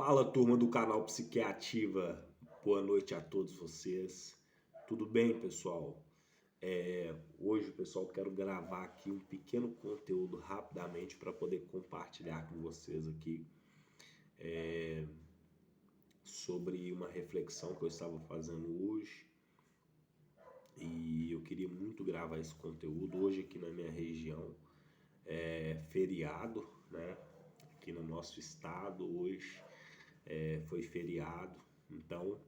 Fala, turma do canal Psiquiativa. Boa noite a todos vocês. Tudo bem, pessoal? Hoje, pessoal, quero gravar aqui um pequeno conteúdo rapidamente para poder compartilhar com vocês aqui sobre uma reflexão que eu estava fazendo hoje. E eu queria muito gravar esse conteúdo. Hoje aqui na minha região é feriado, né? Aqui no nosso estado hoje foi feriado. Então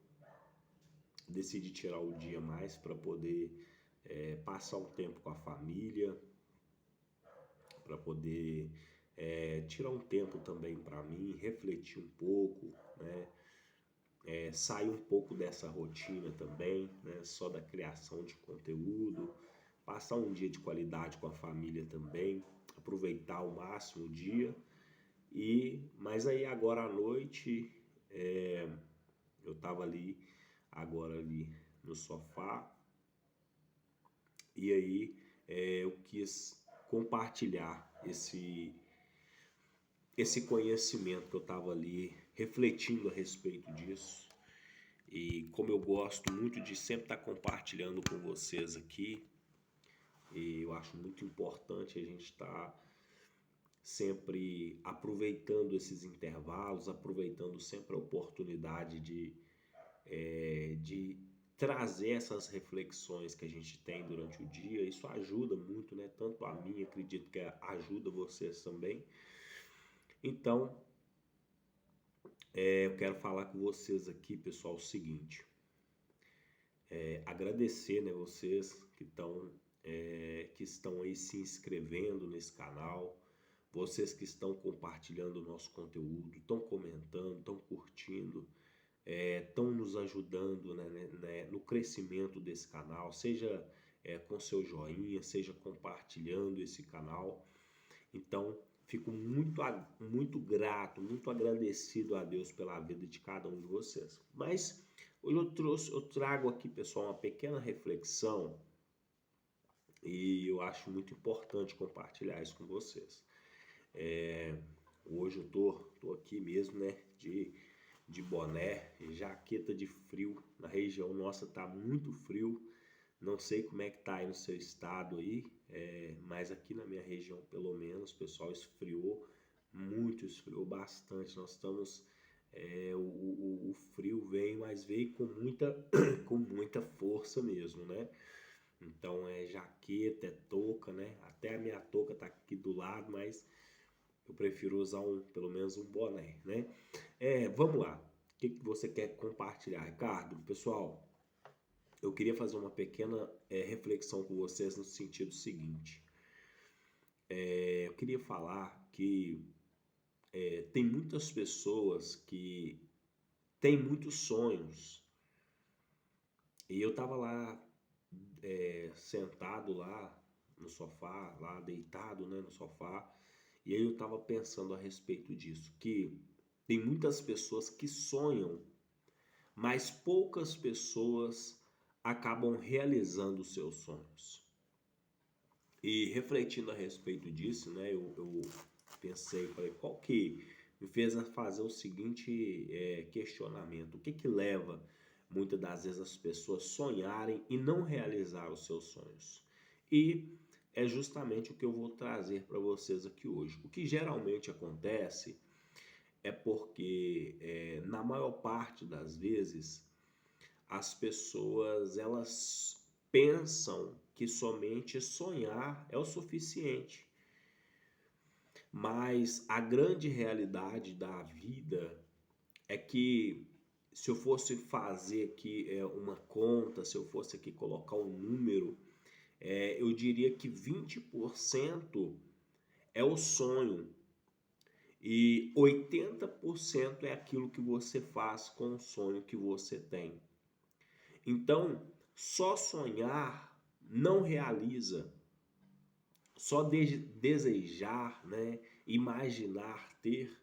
decidi tirar o dia mais para poder passar um tempo com a família, para poder tirar um tempo também para mim, refletir um pouco, né? Sair um pouco dessa rotina também, né? Só da criação de conteúdo, passar um dia de qualidade com a família também, aproveitar ao máximo o dia. Mas aí agora à noite eu tava ali agora ali no sofá e aí eu quis compartilhar esse conhecimento que eu estava ali refletindo a respeito disso. E como eu gosto muito de sempre estar compartilhando com vocês aqui, e eu acho muito importante a gente estar sempre aproveitando esses intervalos, aproveitando sempre a oportunidade de trazer essas reflexões que a gente tem durante o dia. Isso ajuda muito, né? Tanto a mim, acredito que ajuda vocês também. Então, eu quero falar com vocês aqui, pessoal, o seguinte. Agradecer, né, vocês que estão aí se inscrevendo nesse canal, vocês que estão compartilhando o nosso conteúdo, estão comentando, estão curtindo, estão nos ajudando, né, no crescimento desse canal, seja com seu joinha, seja compartilhando esse canal. Então, fico muito grato, muito agradecido a Deus pela vida de cada um de vocês. Mas hoje eu trago aqui, pessoal, uma pequena reflexão e eu acho muito importante compartilhar isso com vocês. Hoje eu tô aqui mesmo, né, de boné, jaqueta de frio. Na região nossa tá muito frio. Não sei como é que tá aí no seu estado aí, mas aqui na minha região, pelo menos, o pessoal esfriou muito, esfriou bastante. Nós estamos, o frio veio, mas veio com muita, com muita força mesmo, né? Então é jaqueta, é touca, né? Até a minha touca tá aqui do lado, mas eu prefiro usar pelo menos um boné, né? Vamos lá. O que que você quer compartilhar, Ricardo? Pessoal, eu queria fazer uma pequena reflexão com vocês no sentido seguinte. Eu queria falar que tem muitas pessoas que têm muitos sonhos. E eu tava lá sentado lá no sofá, lá deitado, né, no sofá, e aí eu tava pensando a respeito disso, que tem muitas pessoas que sonham, mas poucas pessoas acabam realizando os seus sonhos. E refletindo a respeito disso, né, eu pensei, falei, qual que me fez a fazer o seguinte questionamento: o que que leva muitas das vezes as pessoas sonharem e não realizar os seus sonhos? E é justamente o que eu vou trazer para vocês aqui hoje. O que geralmente acontece é porque na maior parte das vezes as pessoas elas pensam que somente sonhar é o suficiente. Mas a grande realidade da vida é que se eu fosse fazer aqui uma conta, se eu fosse aqui colocar um número, eu diria que 20% é o sonho e 80% é aquilo que você faz com o sonho que você tem. Então, só sonhar não realiza, só desejar, né, imaginar ter,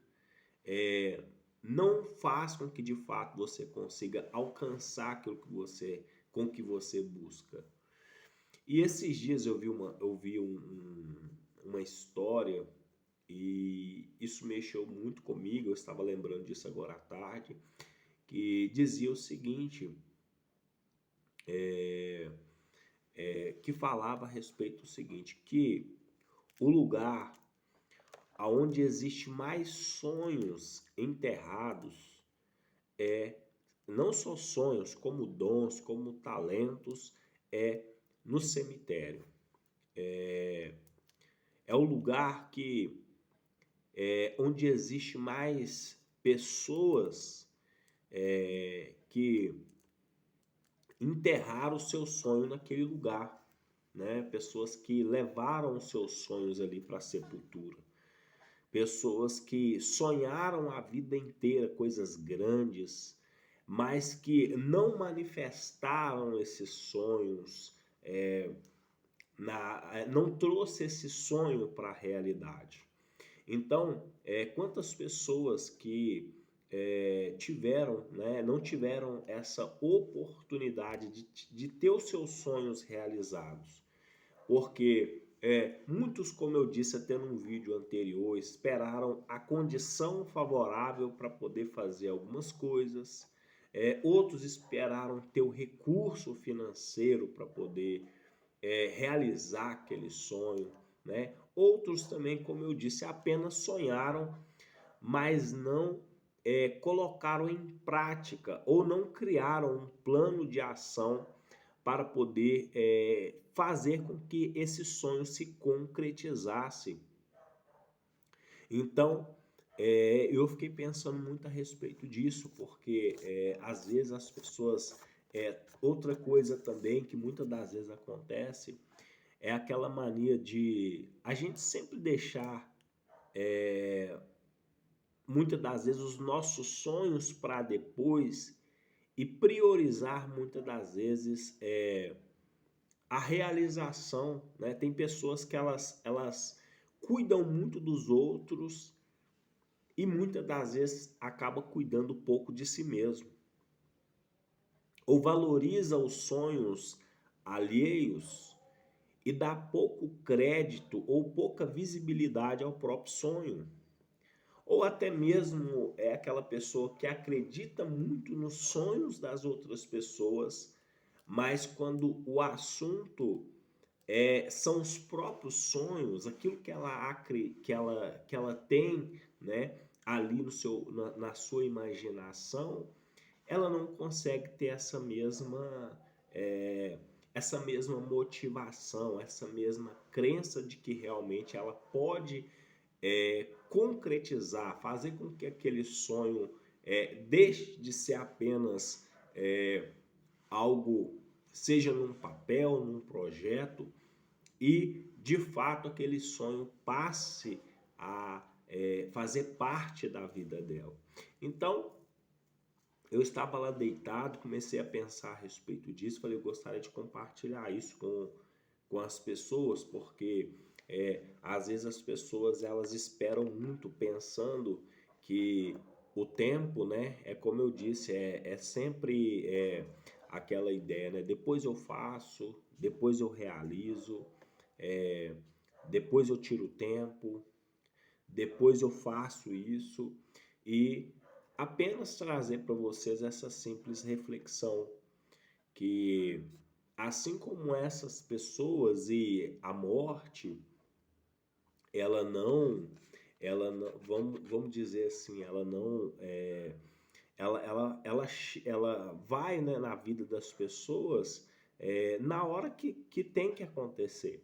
não faz com que de fato você consiga alcançar aquilo que você busca. E esses dias eu vi uma história e isso mexeu muito comigo. Eu estava lembrando disso agora à tarde, que dizia o seguinte, que falava a respeito do seguinte, que o lugar aonde existe mais sonhos enterrados é não só sonhos, como dons, como talentos, é no cemitério. É o lugar que onde existe mais pessoas que enterraram o seu sonho naquele lugar, né? Pessoas que levaram os seus sonhos ali para a sepultura. Pessoas que sonharam a vida inteira coisas grandes, mas que não manifestaram esses sonhos, não trouxe esse sonho para a realidade. Então, quantas pessoas que tiveram, né, não tiveram essa oportunidade de ter os seus sonhos realizados? Porque muitos, como eu disse até num vídeo anterior, esperaram a condição favorável para poder fazer algumas coisas, outros esperaram ter o recurso financeiro para poder realizar aquele sonho, né? Outros também, como eu disse, apenas sonharam, mas não colocaram em prática ou não criaram um plano de ação para poder fazer com que esse sonho se concretizasse. Então, eu fiquei pensando muito a respeito disso, porque às vezes as pessoas. Outra coisa também que muitas das vezes acontece é aquela mania de a gente sempre deixar muitas das vezes os nossos sonhos para depois e priorizar muitas das vezes a realização, né? Tem pessoas que elas cuidam muito dos outros e muitas das vezes acaba cuidando pouco de si mesmo. Ou valoriza os sonhos alheios e dá pouco crédito ou pouca visibilidade ao próprio sonho. Ou até mesmo é aquela pessoa que acredita muito nos sonhos das outras pessoas, mas quando o assunto são os próprios sonhos, aquilo que ela tem, né, ali no na sua imaginação, ela não consegue ter essa mesma motivação, essa mesma crença de que realmente ela pode concretizar, fazer com que aquele sonho deixe de ser apenas algo, seja num papel, num projeto, e de fato aquele sonho passe a fazer parte da vida dela. Então, eu estava lá deitado, comecei a pensar a respeito disso, falei, eu gostaria de compartilhar isso com as pessoas, porque às vezes as pessoas elas esperam muito pensando que o tempo, né, é como eu disse, é sempre aquela ideia, né, depois eu faço, depois eu realizo, é, depois eu tiro tempo, depois eu faço isso, e apenas trazer para vocês essa simples reflexão que assim como essas pessoas e a morte, ela não, vamos dizer assim, ela não, ela vai, né, na vida das pessoas na hora que tem que acontecer.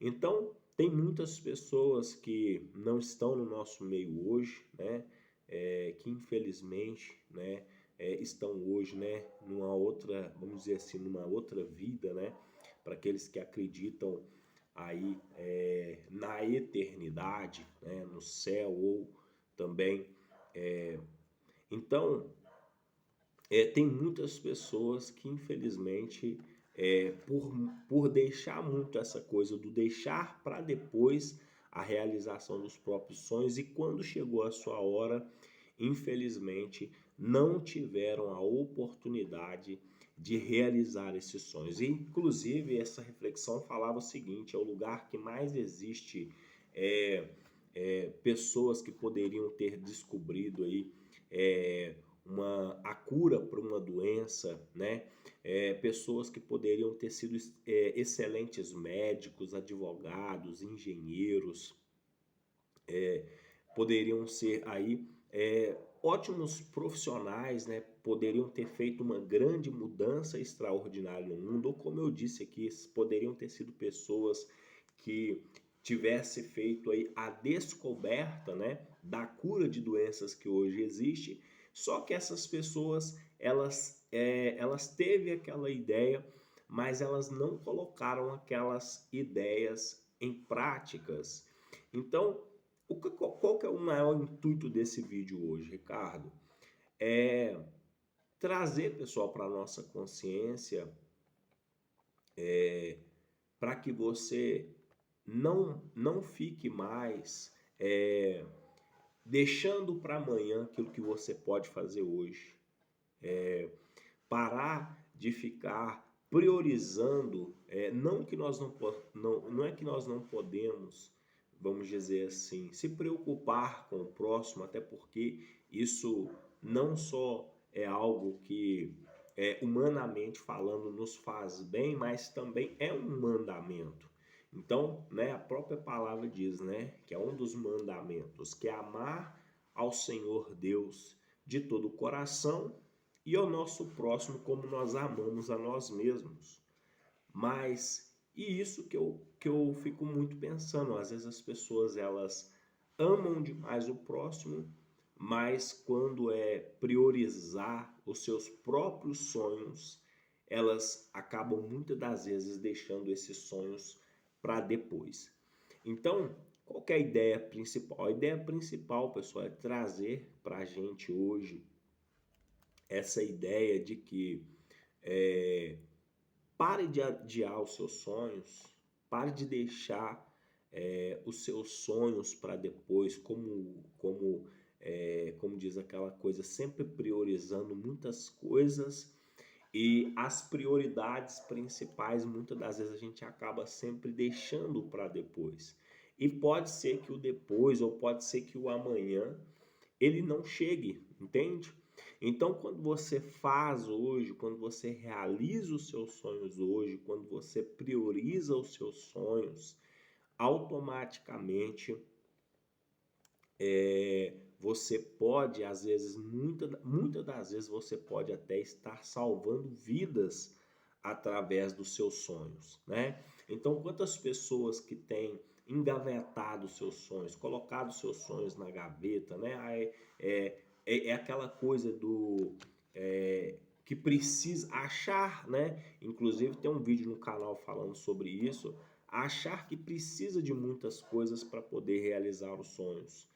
Então, tem muitas pessoas que não estão no nosso meio hoje, né, que infelizmente, né, estão hoje, né, numa outra, vamos dizer assim, numa outra vida, né, para aqueles que acreditam aí na eternidade, né, no céu ou também. Então, tem muitas pessoas que infelizmente, por deixar muito essa coisa do deixar para depois a realização dos próprios sonhos, e quando chegou a sua hora, infelizmente não tiveram a oportunidade de realizar esses sonhos. E, inclusive, essa reflexão falava o seguinte: é o lugar que mais existe pessoas que poderiam ter descobrido aí a cura para uma doença, né? Pessoas que poderiam ter sido excelentes médicos, advogados, engenheiros, poderiam ser aí ótimos profissionais, né? Poderiam ter feito uma grande mudança extraordinária no mundo, ou como eu disse aqui, poderiam ter sido pessoas que tivesse feito aí a descoberta, né, da cura de doenças que hoje existe. Só que essas pessoas, elas teve aquela ideia, mas elas não colocaram aquelas ideias em práticas. Então, qual que é o maior intuito desse vídeo hoje, Ricardo? É trazer, pessoal, para a nossa consciência, para que você não fique mais deixando para amanhã aquilo que você pode fazer hoje. Parar de ficar priorizando, não que nós não é que nós não podemos, vamos dizer assim, se preocupar com o próximo, até porque isso não só é algo que humanamente falando nos faz bem, mas também é um mandamento. Então, né, a própria palavra diz, né, que é um dos mandamentos, que é amar ao Senhor Deus de todo o coração e ao nosso próximo como nós amamos a nós mesmos. Mas, e isso que eu fico muito pensando, às vezes as pessoas elas amam demais o próximo, mas quando é priorizar os seus próprios sonhos, elas acabam muitas das vezes deixando esses sonhos para depois. Então, qual que é a ideia principal? A ideia principal, pessoal, é trazer para a gente hoje essa ideia de que pare de adiar os seus sonhos, pare de deixar os seus sonhos para depois, como diz aquela coisa, sempre priorizando muitas coisas e as prioridades principais, muitas das vezes a gente acaba sempre deixando para depois. E pode ser que o depois, ou pode ser que o amanhã, ele não chegue, entende? Então, quando você faz hoje, quando você realiza os seus sonhos hoje, quando você prioriza os seus sonhos, automaticamente você pode, às vezes, muitas das vezes, você pode até estar salvando vidas através dos seus sonhos, né? Então, quantas pessoas que têm engavetado seus sonhos, colocado seus sonhos na gaveta, né? É aquela coisa do que precisa achar, né? Inclusive tem um vídeo no canal falando sobre isso, achar que precisa de muitas coisas para poder realizar os sonhos.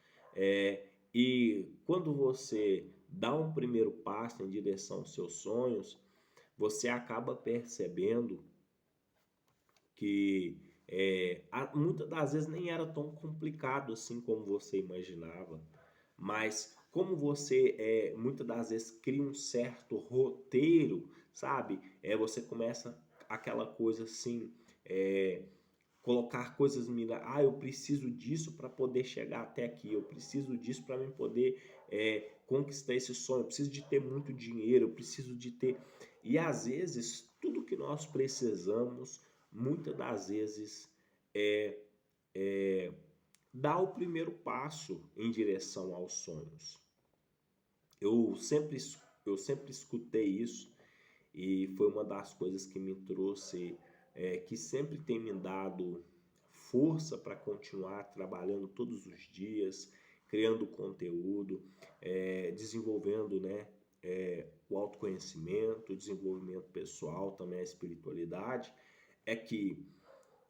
E quando você dá um primeiro passo em direção aos seus sonhos, você acaba percebendo que muitas das vezes nem era tão complicado assim como você imaginava, mas como você muitas das vezes cria um certo roteiro, sabe? Você começa aquela coisa assim, colocar coisas eu preciso disso para poder chegar até aqui, eu preciso disso para mim poder conquistar esse sonho, eu preciso de ter muito dinheiro, eu preciso de ter... E às vezes, tudo que nós precisamos, muitas das vezes, é dar o primeiro passo em direção aos sonhos. Eu sempre, eu sempre escutei isso e foi uma das coisas que me trouxe, que sempre tem me dado força para continuar trabalhando todos os dias, criando conteúdo, desenvolvendo, né, o autoconhecimento, o desenvolvimento pessoal, também a espiritualidade, é que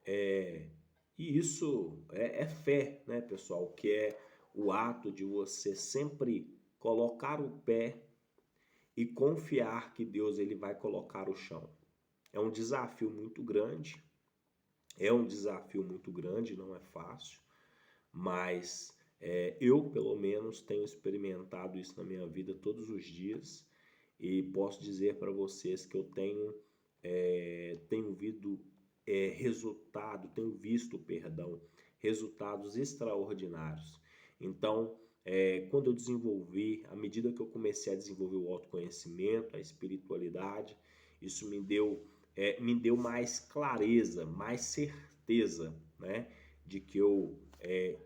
e isso é fé, né, pessoal? Que é o ato de você sempre colocar o pé e confiar que Deus ele vai colocar o chão. É um desafio muito grande, não é fácil, mas eu, pelo menos, tenho experimentado isso na minha vida todos os dias e posso dizer para vocês que eu tenho visto, perdão, resultados extraordinários. Então, quando eu desenvolvi, à medida que eu comecei a desenvolver o autoconhecimento, a espiritualidade, isso me deu mais clareza, mais certeza, né, de que eu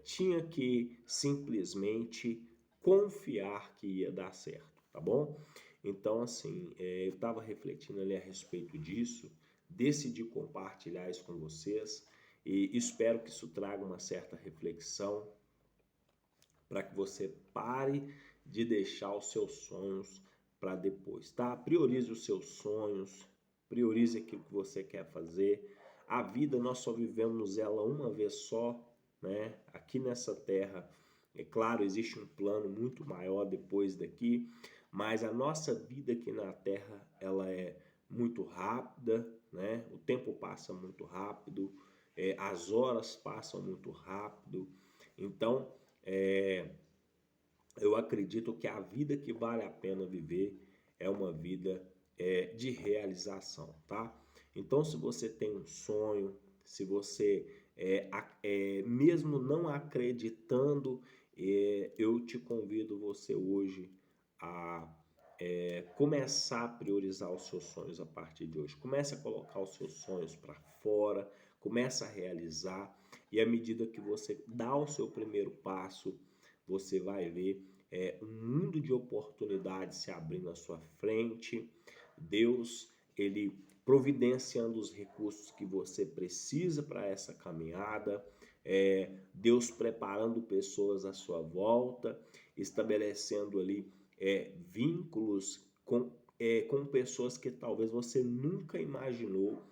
tinha que simplesmente confiar que ia dar certo, tá bom? Então, assim, eu estava refletindo ali a respeito disso, decidi compartilhar isso com vocês e espero que isso traga uma certa reflexão para que você pare de deixar os seus sonhos para depois, tá? Priorize os seus sonhos, priorize aquilo que você quer fazer. A vida nós só vivemos ela uma vez só, né? Aqui nessa terra, é claro, existe um plano muito maior depois daqui, mas a nossa vida aqui na terra, ela é muito rápida, né? O tempo passa muito rápido, as horas passam muito rápido. Então, eu acredito que a vida que vale a pena viver é uma vida de realização, tá? Então, se você tem um sonho, se você, mesmo não acreditando, eu te convido você hoje a começar a priorizar os seus sonhos a partir de hoje. Comece a colocar os seus sonhos para fora, comece a realizar, e à medida que você dá o seu primeiro passo, você vai ver um mundo de oportunidades se abrindo à sua frente. Deus, ele providenciando os recursos que você precisa para essa caminhada, Deus preparando pessoas à sua volta, estabelecendo ali vínculos com pessoas que talvez você nunca imaginou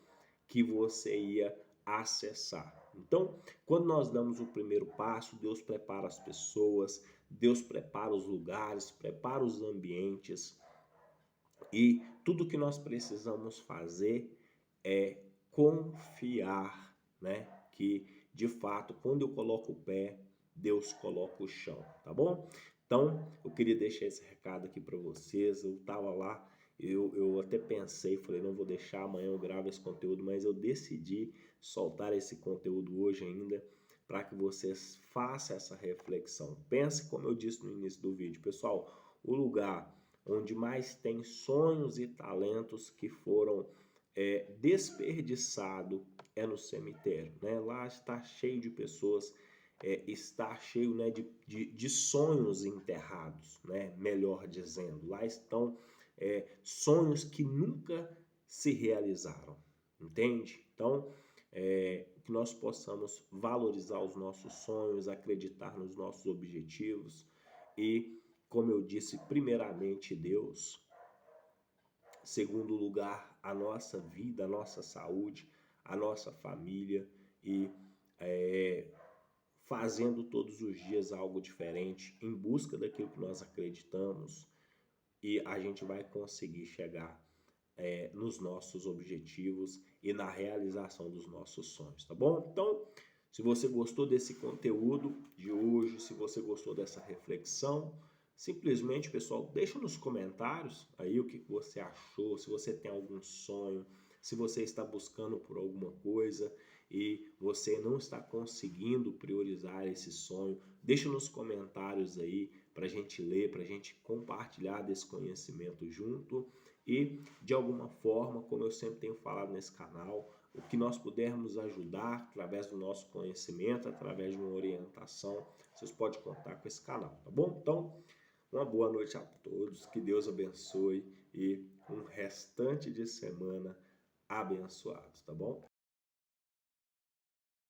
que você ia acessar. Então, quando nós damos o primeiro passo, Deus prepara as pessoas, Deus prepara os lugares, prepara os ambientes, e tudo que nós precisamos fazer é confiar, né? Que de fato, quando eu coloco o pé, Deus coloca o chão, tá bom? Então, eu queria deixar esse recado aqui para vocês. Eu tava lá, eu até pensei, falei, não vou deixar, amanhã eu gravo esse conteúdo, mas eu decidi soltar esse conteúdo hoje ainda para que vocês façam essa reflexão. Pense como eu disse no início do vídeo, pessoal, o lugar onde mais tem sonhos e talentos que foram desperdiçados no cemitério, né? Lá está cheio de pessoas, está cheio, né, de sonhos enterrados, né? Melhor dizendo, lá estão sonhos que nunca se realizaram, entende? Então, que nós possamos valorizar os nossos sonhos, acreditar nos nossos objetivos e, como eu disse, primeiramente Deus, segundo lugar a nossa vida, a nossa saúde, a nossa família e fazendo todos os dias algo diferente em busca daquilo que nós acreditamos, e a gente vai conseguir chegar nos nossos objetivos e na realização dos nossos sonhos, tá bom? Então, se você gostou desse conteúdo de hoje, se você gostou dessa reflexão, simplesmente, pessoal, deixa nos comentários aí o que você achou, se você tem algum sonho, se você está buscando por alguma coisa e você não está conseguindo priorizar esse sonho, deixa nos comentários aí para a gente ler, para a gente compartilhar desse conhecimento junto. E, de alguma forma, como eu sempre tenho falado nesse canal, o que nós pudermos ajudar através do nosso conhecimento, através de uma orientação, vocês podem contar com esse canal, tá bom? Então, uma boa noite a todos, que Deus abençoe e um restante de semana abençoado, tá bom?